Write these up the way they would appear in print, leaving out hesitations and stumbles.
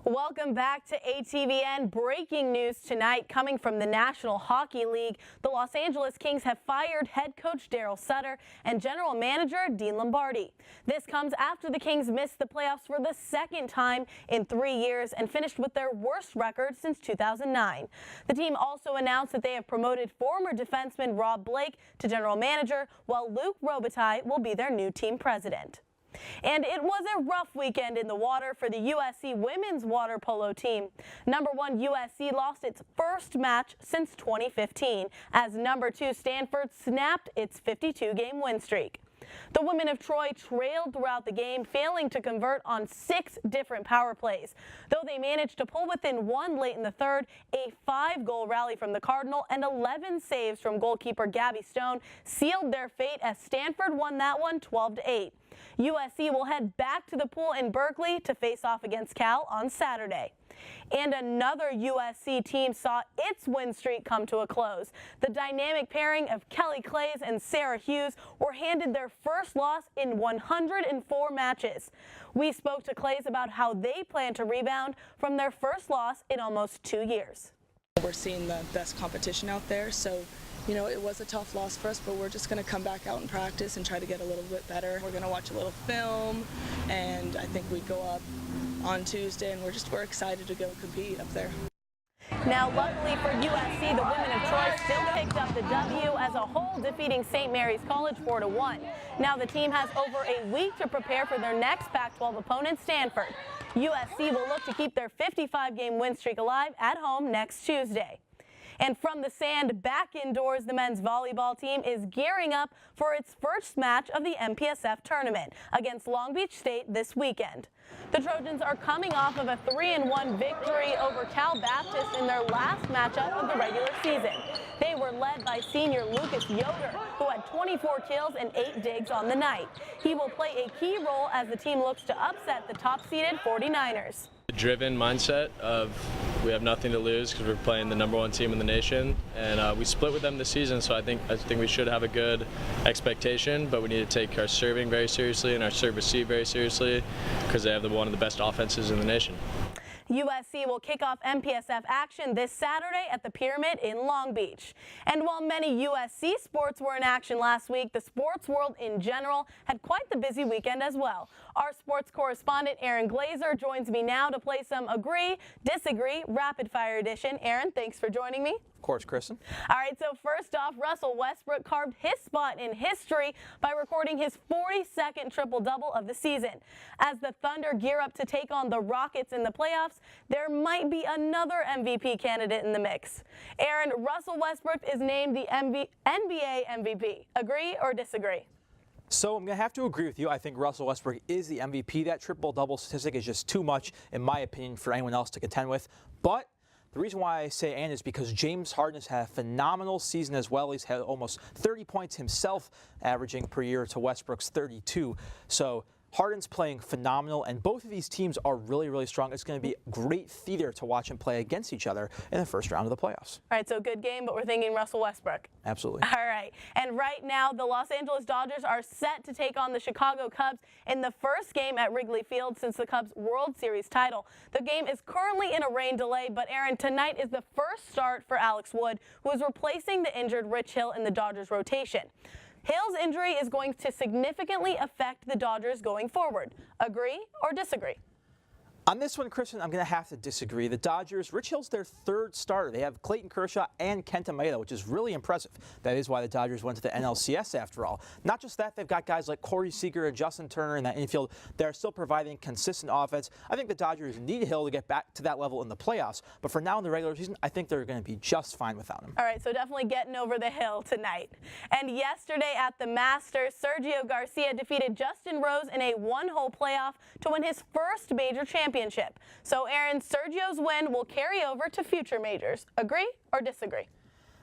Welcome back to ATVN. Breaking news tonight coming from the National Hockey League. The Los Angeles Kings have fired head coach Daryl Sutter and general manager Dean Lombardi. This comes after the Kings missed the playoffs for the second time in 3 years and finished with their worst record since 2009. The team also announced that they have promoted former defenseman Rob Blake to general manager, while Luc Robitaille will be their new team president. And it was a rough weekend in the water for the USC women's water polo team. Number 1 USC lost its first match since 2015 as number 2 Stanford snapped its 52-game win streak. The women of Troy trailed throughout the game, failing to convert on 6 different power plays. Though they managed to pull within 1 late in the third, a 5-goal rally from the Cardinal and 11 saves from goalkeeper Gabby Stone sealed their fate as Stanford won that one 12-8. USC will head back to the pool in Berkeley to face off against Cal on Saturday. And another USC team saw its win streak come to a close. The dynamic pairing of Kelly Clays and Sarah Hughes were handed their first loss in 104 matches. We spoke to Clays about how they plan to rebound from their first loss in almost 2 years. We're seeing the best competition out there, so it was a tough loss for us, but we're just going to come back out and practice and try to get a little bit better. We're going to watch a little film, and I think we go up on Tuesday, and we're excited to go compete up there. Now, luckily for USC, the women of Troy still picked up the W as a whole, defeating St. Mary's College 4-1. Now the team has over a week to prepare for their next Pac-12 opponent, Stanford. USC will look to keep their 55-game win streak alive at home next Tuesday. And from the sand back indoors, the men's volleyball team is gearing up for its first match of the MPSF tournament against Long Beach State this weekend. The Trojans are coming off of a 3-1 victory over Cal Baptist in their last matchup of the regular season. They were led by senior Lucas Yoder, who had 24 kills and 8 digs on the night. He will play a key role as the team looks to upset the top-seeded 49ers. The driven mindset of we have nothing to lose because we're playing the number 1 team in the nation, and we split with them this season, so I think we should have a good expectation, but we need to take our serving very seriously and our serve receive very seriously because they have one of the best offenses in the nation. USC will kick off MPSF action this Saturday at the Pyramid in Long Beach. And while many USC sports were in action last week, the sports world in general had quite the busy weekend as well. Our sports correspondent Aaron Glazer joins me now to play some Agree, Disagree, Rapid Fire Edition. Aaron, thanks for joining me. Of course, Kristen. All right, so first off, Russell Westbrook carved his spot in history by recording his 42nd triple-double of the season. As the Thunder gear up to take on the Rockets in the playoffs, there might be another MVP candidate in the mix. Aaron, Russell Westbrook is named the NBA MVP. Agree or disagree? So I'm going to have to agree with you. I think Russell Westbrook is the MVP. That triple-double statistic is just too much, in my opinion, for anyone else to contend with. But the reason why I say and is because James Harden has had a phenomenal season as well. He's had almost 30 points himself, averaging per year to Westbrook's 32. So Harden's playing phenomenal, and both of these teams are really, really strong. It's going to be great theater to watch them play against each other in the first round of the playoffs. All right, so good game, but we're thinking Russell Westbrook. Absolutely. All right, and right now the Los Angeles Dodgers are set to take on the Chicago Cubs in the first game at Wrigley Field since the Cubs' World Series title. The game is currently in a rain delay, but Aaron, tonight is the first start for Alex Wood, who is replacing the injured Rich Hill in the Dodgers rotation. Hill's injury is going to significantly affect the Dodgers going forward. Agree or disagree? On this one, Kristen, I'm going to have to disagree. The Dodgers, Rich Hill's their third starter. They have Clayton Kershaw and Kenta Maeda, which is really impressive. That is why the Dodgers went to the NLCS after all. Not just that, they've got guys like Corey Seager and Justin Turner in that infield that are still providing consistent offense. I think the Dodgers need Hill to get back to that level in the playoffs, but for now in the regular season, I think they're going to be just fine without him. All right, so definitely getting over the hill tonight. And yesterday at the Masters, Sergio Garcia defeated Justin Rose in a one-hole playoff to win his first major championship. So, Aaron, Sergio's win will carry over to future majors. Agree or disagree?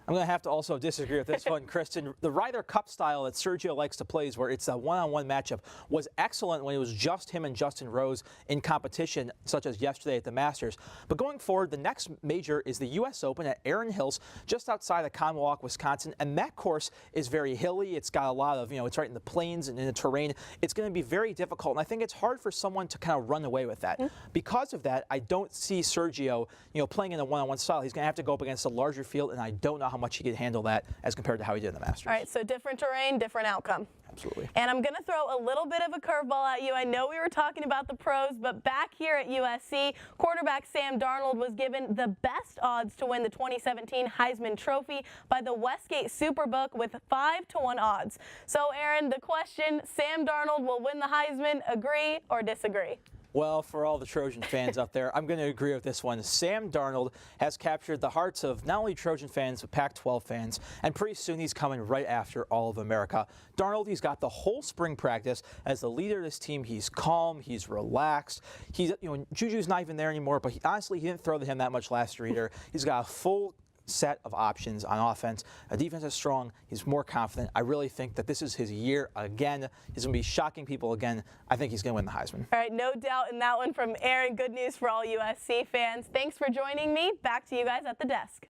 I'm going to have to also disagree with this one, Kristen. The Ryder Cup style that Sergio likes to play is where it's a one-on-one matchup was excellent when it was just him and Justin Rose in competition, such as yesterday at the Masters. But going forward, the next major is the U.S. Open at Erin Hills, just outside of Conwalk, Wisconsin. And that course is very hilly. It's got a lot of, it's right in the plains and in the terrain. It's going to be very difficult. And I think it's hard for someone to kind of run away with that. Because of that, I don't see Sergio, playing in a one-on-one style. He's going to have to go up against a larger field, and I don't know how much he could handle that as compared to how he did in the Masters. All right, so different terrain, different outcome. Absolutely. And I'm going to throw a little bit of a curveball at you. I know we were talking about the pros, but back here at USC, quarterback Sam Darnold was given the best odds to win the 2017 Heisman Trophy by the Westgate Superbook with 5-to-1 odds. So, Aaron, the question, Sam Darnold will win the Heisman, agree or disagree? Well, for all the Trojan fans out there, I'm going to agree with this one. Sam Darnold has captured the hearts of not only Trojan fans, but Pac-12 fans, and pretty soon he's coming right after all of America. Darnold, he's got the whole spring practice as the leader of this team. He's calm, he's relaxed. He's, Juju's not even there anymore, but honestly, he didn't throw to him that much last year either. He's got a full set of options on offense. A defense is strong. He's more confident. I really think that this is his year again. He's going to be shocking people again. I think he's going to win the Heisman. All right, no doubt in that one from Aaron. Good news for all USC fans. Thanks for joining me. Back to you guys at the desk.